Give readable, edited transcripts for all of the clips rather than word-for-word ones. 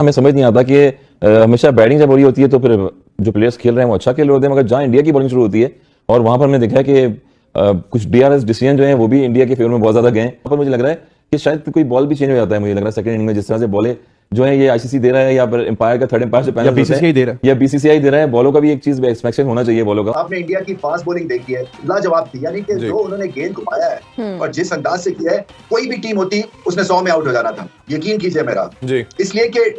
हमें समझ नहीं आता कि हमेशा बैटिंग जब हो रही होती है तो फिर जो प्लेयर्स खेल रहे हैं वो अच्छा खेल रहे होते हैं, मगर जहाँ इंडिया की बॉलिंग शुरू होती है और वहां पर हमने देखा है कि कुछ डीआरएस डिसीजन जो है वो भी इंडिया के फेवर में बहुत ज्यादा गए हैं। वहाँ पर मुझे लग रहा है कि शायद कोई बॉल भी चेंज हो जाता है। मुझे लग रहा है सेकंड इनिंग में जिस तरह से बॉलें जो है ये आईसीसी दे रहा है या फिर एम्पायर का थर्ड एम्पायर से पैनल बीसीसीआई दे रहा है या बीसीसीआई दे रहा है, बॉलों का भी एक चीज एक्सपेक्टेशन होना चाहिए बॉलों का। आपने इंडिया की फास्ट बॉलिंग देखी है, लाजवाब थी। यानी कि जो उन्होंने गेंद घुमाया है और जिस अंदाज से किया है, कोई भी टीम होती उसने 100 में आउट हो जाना था, यकीन कीजिए मेरा जी। इसलिए कि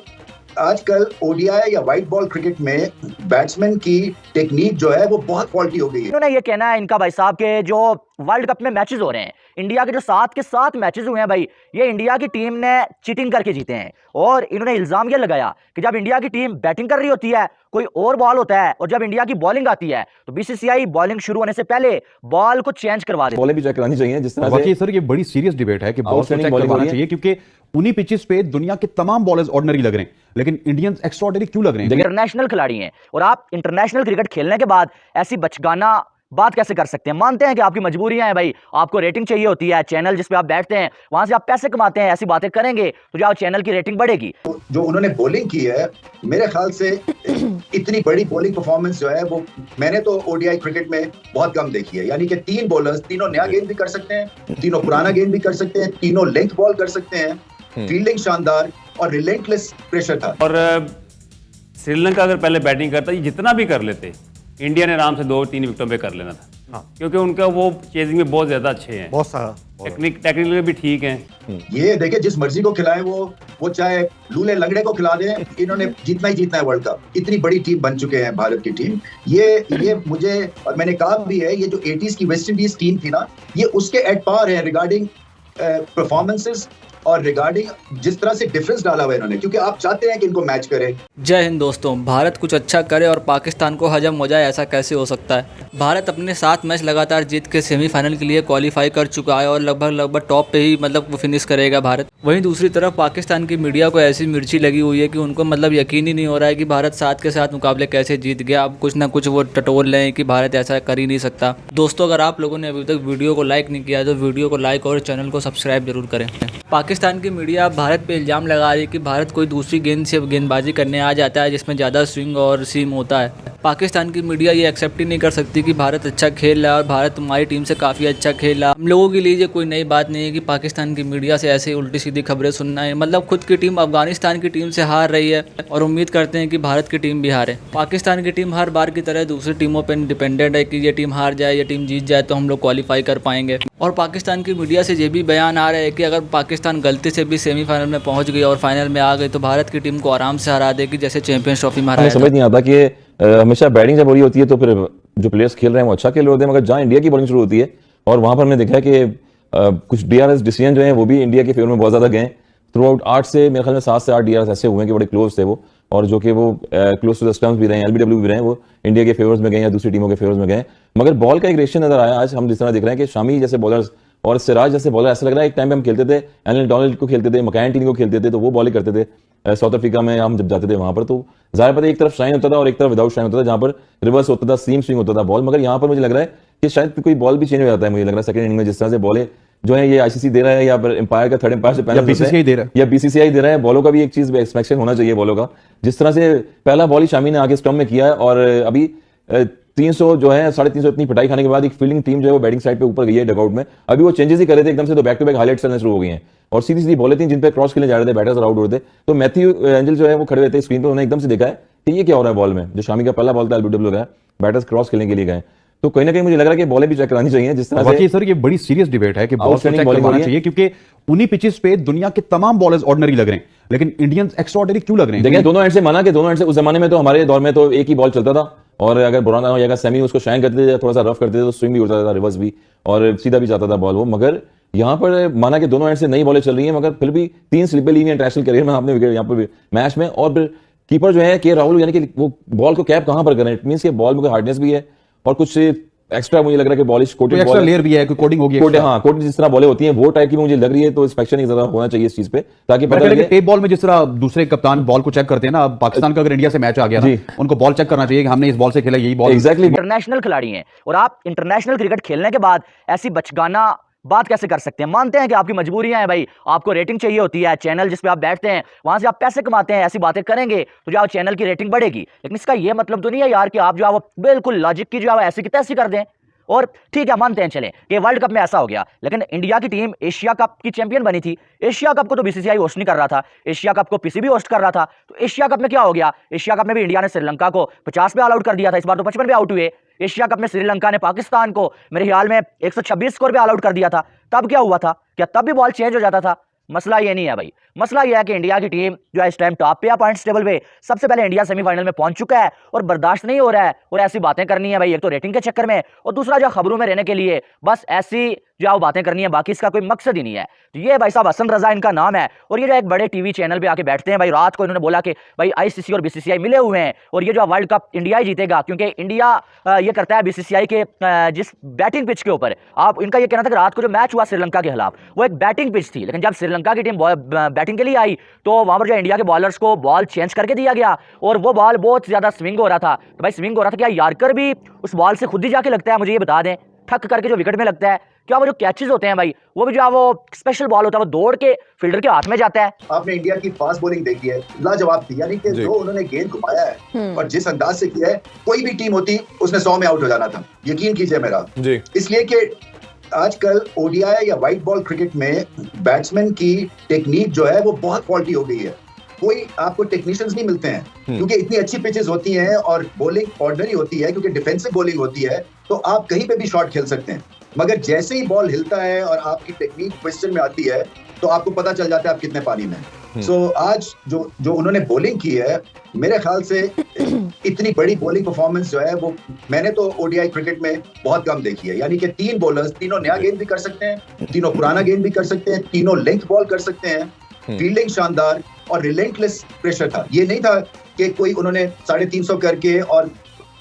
आजकल ओडीआई या व्हाइट बॉल क्रिकेट में बैट्समैन की टेक्निक जो है वो बहुत फॉल्टी हो गई है। इन्होंने ये कहना है इनका भाई साहब के जो वर्ल्ड कप में मैचेस हो रहे हैं, इंडिया के जो 7 के 7 मैचेस हुए हैं भाई, ये इंडिया की टीम ने चीटिंग करके जीते हैं। और इन्होंने इल्जाम ये लगाया कि जब इंडिया की टीम बैटिंग कर रही होती है कोई और बॉल होता है और जब इंडिया की बॉलिंग आती है तो बीसीसीआई बॉलिंग शुरू होने से पहले बॉल को चेंज करवा दे। बॉलें भी चेक करानी चाहिए जिस तरह से। सर ये बड़ी सीरियस डिबेट है कि बॉल चेक करवाना चाहिए, क्योंकि उन्हीं पिचेस पे दुनिया के तमाम बॉलर्स ऑर्डिनरी लग रहे हैं, लेकिन इंडियंस एक्स्ट्राऑर्डिनरी क्यों लग रहे हैं? इंटरनेशनल खिलाड़ी हैं और आप इंटरनेशनल क्रिकेट खेलने के बाद ऐसी बचगाना बात कैसे कर सकते हैं? मानते हैं कि आपकी मजबूरियां हैं भाई, आपको रेटिंग चाहिए होती है, चैनल जिस पे आप बैठते हैं वहां से आप पैसे कमाते हैं, ऐसी बातें करेंगे तो जो चैनल की रेटिंग बढ़ेगी। जो उन्होंने बॉलिंग की है, मेरे ख्याल से इतनी बड़ी बॉलिंग परफॉर्मेंस जो है वो मैंने तो ओडीआई क्रिकेट में बहुत कम देखी है। यानी कि 3 बॉलर्स, तीनों नया गेंद भी कर सकते हैं, तीनों पुराना गेंद भी कर सकते हैं, तीनों लेंथ बॉल कर सकते हैं, फील्डिंग शानदार और रिलेंटलेस प्रेशर था। और श्रीलंका अगर पहले बैटिंग करता जितना भी कर लेते, इंडिया ने आराम से 2-3 विकेटों पे कर लेना था। हाँ। क्योंकि उनका वो चेजिंग में बहुत ज्यादा अच्छे हैं, बहुत सारा टेक्निकली भी ठीक हैं। ये देखिए जिस मर्जी को खिलाएं, वो चाहे लूले लंगड़े को खिला दें, इन्होंने जीतना ही जीतना है वर्ल्ड कप। इतनी बड़ी टीम बन चुके हैं भारत की टीम। ये मुझे, और मैंने कहा भी है, ये जो 80s की वेस्ट इंडीज टीम थी ना, ये उसके एट पार है रिगार्डिंग परफॉर्मेंसेस और रिगार्डिंग जिस तरह से डिफरेंस डाला हुआ है इन्होंने, क्योंकि आप चाहते हैं कि इनको मैच करें। जय हिंद दोस्तों। भारत कुछ अच्छा करे और पाकिस्तान को हजम हो जाए, ऐसा कैसे हो सकता है? भारत अपने 7 मैच लगातार जीत के सेमीफाइनल के लिए क्वालिफाई कर चुका है और लगभग टॉप पे ही वो फिनिश करेगा भारत। वहीं दूसरी तरफ पाकिस्तान की मीडिया को ऐसी मिर्ची लगी हुई है कि उनको यकीन ही नहीं हो रहा है कि भारत 7 के 7 मुकाबले कैसे जीत गया। अब कुछ ना कुछ वो टटोल लें कि भारत ऐसा कर ही नहीं सकता। दोस्तों, अगर आप लोगों ने अभी तक वीडियो को लाइक नहीं किया तो वीडियो को लाइक और चैनल को सब्सक्राइब जरूर करें। पाकिस्तान की मीडिया भारत पे इल्ज़ाम लगा रही है कि भारत कोई दूसरी गेंद से गेंदबाजी करने आ जाता है जिसमें ज़्यादा स्विंग और सीम होता है। पाकिस्तान की मीडिया ये एक्सेप्ट ही नहीं कर सकती कि भारत अच्छा खेल रहा है और भारत तुम्हारी टीम से काफ़ी अच्छा खेल रहा। हम लोगों के लिए ये कोई नई बात नहीं है कि पाकिस्तान की मीडिया से ऐसे उल्टी सीधी खबरें सुनना है। खुद की टीम अफगानिस्तान की टीम से हार रही है और उम्मीद करते हैं कि भारत की टीम भी हारे। पाकिस्तान की टीम हर बार की तरह दूसरी टीमों पर डिपेंडेंट है कि ये टीम हार जाए, ये टीम जीत जाए तो हम लोग क्वालिफाई कर पाएंगे। और पाकिस्तान की मीडिया से ये भी बयान आ रहा है कि अगर पाकिस्तान गलती से भी सेमीफाइनल में पहुंच गई और फाइनल में आ गई तो भारत की टीम को आराम से हरा देगी, जैसे चैंपियंस ट्रॉफी में हराया। समझ नहीं आता कि हमेशा बैटिंग जब हो रही होती है तो फिर जो प्लेयर्स खेल रहे हैं वो अच्छा खेल रहे होते हैं, मगर जहाँ इंडिया की बॉलिंग शुरू होती है और वहां पर हमने देखा है कि कुछ डीआरएस डिसीजन जो है वो भी इंडिया के फेवर में बहुत ज्यादा गए। थ्रू आउट 8 से मेरे ख्याल में 7 से 8 डीआरएस ऐसे हुए कि बड़े क्लोज थे वो, और जो कि वो क्लोज टू द स्टंप्स भी रहे हैं, एलबीडब्ल्यू भी रहे हैं, वो इंडिया के फेवर्स में गए या दूसरी टीमों के फेवर्स में गए। मगर बॉल का एक रेशियो नजर आया आज हम जिस तरह देख रहे हैं कि शामी जैसे बॉलर्स और सिराज जैसे बॉलर, ऐसा लग रहा है एक टाइम पे हम खेलते थे, एलन डोनाल्ड को खेलते थे, मकैन को खेलते थे तो वो बॉलिंग करते थे। साउथ अफ्रीका में हम जब जाते थे वहां पर तो जाहिर बात है एक तरफ शाइन होता था और एक तरफ विदाउट शाइन होता था, जहां पर रिवर्स होता था, सीम स्विंग होता था बॉल। मगर यहाँ पर मुझे लग रहा है कि शायद कोई बॉल भी चेंज हो जाता है। मुझे लग रहा है सेकंड इनिंग में जिस तरह से बॉलें जो है ये आईसीसी दे रहा है या फिर एम्पायर का थर्ड एम्पायर से पैनल बीसीसीआई दे रहा है, बॉलों का भी एक चीज एक्सपेक्टेशन होना चाहिए बॉलों का। जिस तरह से पहला बॉल ही शामी ने आगे स्टंप में किया है और अभी 300 जो है 350 इतनी पिटाई खाने के बाद एक फील्डिंग टीम जो है वो बैटिंग साइड पे ऊपर गई है डगआउट में। अभी वो चेंजेस ही कर रहे थे एकदम से, तो बैक टू बैक हाईलाइट्स चलने शुरू हो गई हैं और सीधी सीधी बॉलें थी जिन पे क्रॉस खेलने जा रहे थे, बैटर्स आउट हो रहे थे। तो मैथ्यू एंजल जो है वो खड़े हुए थे स्क्रीन पर, उन्होंने एकदम से देखा है कि ये क्या हो रहा है बॉल में। जो शामी का पहला बॉल था एलबीडब्ल्यू का, बैटर्स क्रॉस खेलने के लिए गए, तो कहीं ना कहीं मुझे लग रहा है कि बॉलें भी चेक करानी चाहिए जिस तरह से। सर ये बड़ी सीरियस डिबेट है कि बॉल चेक करवाना चाहिए, क्योंकि उन्हीं पिचेस पे दुनिया के तमाम बॉलर्स ऑर्डिनरी लग रहे हैं, लेकिन इंडियंस एक्स्ट्राऑर्डिनरी क्यों लग रहे हैं? देखिए दोनों एंड से माना कि दोनों एंड से, उस जमाने में तो हमारे दौर में तो एक ही बॉल चलता था और अगर बुरा ना हो जाएगा सेमी उसको शाइन करते थे, थोड़ा सा रफ करते थे तो स्विंग भी उड़ता था, रिवर्स भी, और सीधा भी जाता था बॉल वो। मगर यहाँ पर माना कि दोनों एंड से नई बॉलें चल रही हैं, मगर फिर भी 3 स्लिपें ली हैं इंटरनेशनल करियर में आपने विकेट यहाँ पर मैच में। और फिर कीपर जो है के राहुल, यानी कि वो बॉल को कैप कहां पर कर रहे हैं, इट मींस कि बॉल में हार्डनेस भी है और कुछ एक्स्ट्रा मुझे लग रहा है कि बॉलिश कोटेड एक्स्ट्रा लेयर भी है, कोई कोडिंग होगी, हाँ कोटेड जिस तरह बॉलें होती हैं वो टाइप की मुझे लग रही है। तो इंस्पेक्शन ही ज्यादा होना चाहिए इस चीज पे, ताकि पता लगे। टेप बॉल में जिस तरह दूसरे कप्तान बॉल को चेक करते हैं ना, पाकिस्तान का अगर इंडिया से मैच आ गया ना, उनको बॉल चेक करना चाहिए कि हमने इस बॉल से खेला, यही बॉल। एग्जैक्टली इंटरनेशनल खिलाड़ी हैं और आप इंटरनेशनल क्रिकेट खेलने के बाद ऐसी बचगाना बात कैसे कर सकते हैं? मानते हैं कि आपकी मजबूरियां हैं भाई, आपको रेटिंग चाहिए होती है, चैनल जिस पे आप बैठते हैं वहां से आप पैसे कमाते हैं, ऐसी बातें करेंगे तो जो है चैनल की रेटिंग बढ़ेगी। लेकिन इसका ये मतलब तो नहीं है यार कि आप जो है वो बिल्कुल लॉजिक की जो है ऐसी की तैसी कर दें। और ठीक है, मानते हैं चले कि वर्ल्ड कप में ऐसा हो गया, लेकिन इंडिया की टीम एशिया कप की चैंपियन बनी थी। एशिया कप को तो बीसीसीआई होस्ट नहीं कर रहा था, एशिया कप को पीसीबी होस्ट कर रहा था। तो एशिया कप में क्या हो गया? एशिया कप में भी इंडिया ने श्रीलंका को 50 पे ऑल आउट कर दिया था, इस बार तो 55 पे आउट हुए। एशिया कप में श्रीलंका ने पाकिस्तान को मेरे ख्याल में 126 स्कोर पे ऑल आउट कर दिया था। तब क्या हुआ था? क्या तब भी बॉल चेंज हो जाता था? मसला ये नहीं है भाई, मसला ये है कि इंडिया की टीम जो है इस टाइम टॉप पे है पॉइंट्स टेबल पे, सबसे पहले इंडिया सेमीफाइनल में पहुंच चुका है और बर्दाश्त नहीं हो रहा है और ऐसी बातें करनी है भाई, एक तो रेटिंग के चक्कर में और दूसरा जो खबरों में रहने के लिए बस ऐसी जो बातें करनी है, बाकी इसका कोई मकसद ही नहीं है। तो ये भाई साहब हसन रजा इनका नाम है और ये जो एक बड़े टीवी चैनल पे आके बैठते हैं भाई, रात को इन्होंने बोला कि भाई आईसीसी और बीसीसीआई मिले हुए हैं और ये जो वर्ल्ड कप इंडिया ही जीतेगा, क्योंकि इंडिया ये करता है बीसीसीआई के जिस बैटिंग पिच के ऊपर। आप इनका ये कहना था कि रात को जो मैच हुआ श्रीलंका के खिलाफ वो एक बैटिंग पिच थी, लेकिन जब श्रीलंका की टीम बैटिंग के लिए आई तो वहां पर जो इंडिया के बॉलर्स को बॉल चेंज करके दिया गया और वो बॉल बहुत ज्यादा स्विंग हो रहा था। तो भाई स्विंग हो रहा था, क्या यार्कर भी उस बॉल से खुद ही जाके लगता है? मुझे ये बता दें, ठक करके जो विकेट में लगता है, क्या वो जो कैचेस होते हैं भाई वो भी जो है वो स्पेशल बॉल होता है, वो दौड़ के फील्डर के हाथ में जाता है? आपने इंडिया की फास्ट बॉलिंग देखी है, लाजवाब थी। यानी कि जो उन्होंने गेंद घुमाया है और जिस अंदाज से किया है, कोई भी टीम होती उसने 100 में आउट हो जाना था, यकीन कीजिए मेरा। इसलिए कि आजकल ओडीआई या व्हाइट बॉल क्रिकेट में बैट्समैन की टेक्निक जो है वो बहुत फॉल्टी हो गई है। कोई आपको टेक्नीशियंस नहीं मिलते हैं क्योंकि इतनी अच्छी पिचेस होती हैं और बॉलिंग ऑर्डिनरी होती है, क्योंकि डिफेंसिव बॉलिंग होती है तो आप कहीं पे भी शॉट खेल सकते हैं। मगर जैसे ही बॉल हिलता है और आपकी टेक्निक क्वेश्चन में आती है तो आपको पता चल जाता है आप कितने पानी में हैं। सो आज जो उन्होंने बॉलिंग की है, मेरे ख्याल से इतनी बड़ी बॉलिंग परफॉर्मेंस जो है वो मैंने तो ओडीआई क्रिकेट में बहुत कम देखी है। यानी कि 3 बॉलर्स, तीनों नया गेंद भी कर सकते हैं, तीनों पुराना गेंद भी कर सकते हैं, तीनों लेंथ बॉल कर सकते हैं, फील्डिंग शानदार और रिलेंटलेस प्रेशर था। ये नहीं था कि कोई उन्होंने 350 करके और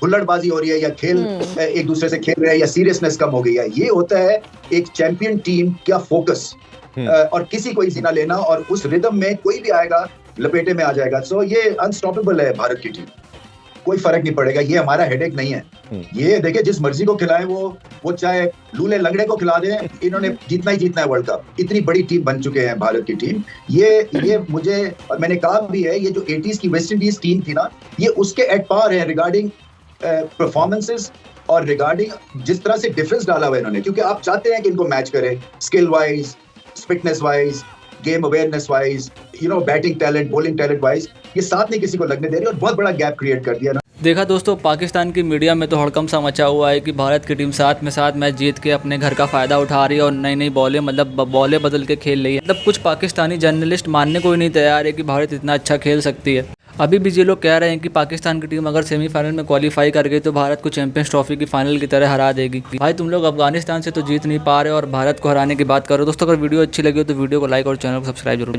हुल्लड़बाजी हो रही है या खेल एक दूसरे से खेल रहे हैं या सीरियसनेस कम हो गई है। ये होता है एक चैंपियन टीम का फोकस और किसी को इजी ना लेना, और उस रिदम में कोई भी आएगा लपेटे में आ जाएगा। सो ये अनस्टॉपेबल है भारत की टीम, कोई फर्क नहीं पड़ेगा, ये हमारा हेडेक नहीं है। ये देखिए जिस मर्जी को खिलाए, वो चाहे लूले लंगड़े को खिला दें, इन्होंने जीतना ही जीतना है वर्ल्ड कप। इतनी बड़ी टीम बन चुके हैं भारत की टीम। ये मुझे, और मैंने कहा भी है, ये जो 80s की वेस्ट इंडीज टीम थी ना, ये उसके एट पार है रिगार्डिंग परफॉर्मेंसेस और रिगार्डिंग जिस तरह से डिफरेंस डाला हुआ इन्होंने। क्योंकि आप चाहते हैं कि इनको मैच करें skill wise, fitness wise, game awareness wise, batting talent, bowling talent wise, ये साथ नहीं किसी को लगने दे रहे और बहुत बड़ा गैप क्रिएट कर दिया ना। देखा दोस्तों, पाकिस्तान की मीडिया में तो हड़कंप सा मचा हुआ है कि भारत की टीम साथ में साथ मैच जीत के अपने घर का फ़ायदा उठा रही है और नई नई बॉलें बॉलें बदल के खेल रही है। मतलब कुछ पाकिस्तानी जर्नलिस्ट मानने को ही नहीं तैयार है कि भारत इतना अच्छा खेल सकती है। अभी भी ये लोग कह रहे हैं कि पाकिस्तान की टीम अगर सेमीफाइनल में क्वालिफाई कर गई तो भारत को चैंपियंस ट्रॉफी की फाइनल की तरह हरा देगी। भाई तुम लोग अफगानिस्तान से तो जीत नहीं पा रहे और भारत को हराने की बात करो। दोस्तों अगर वीडियो अच्छी लगी हो तो वीडियो को लाइक और चैनल को सब्सक्राइब जरूर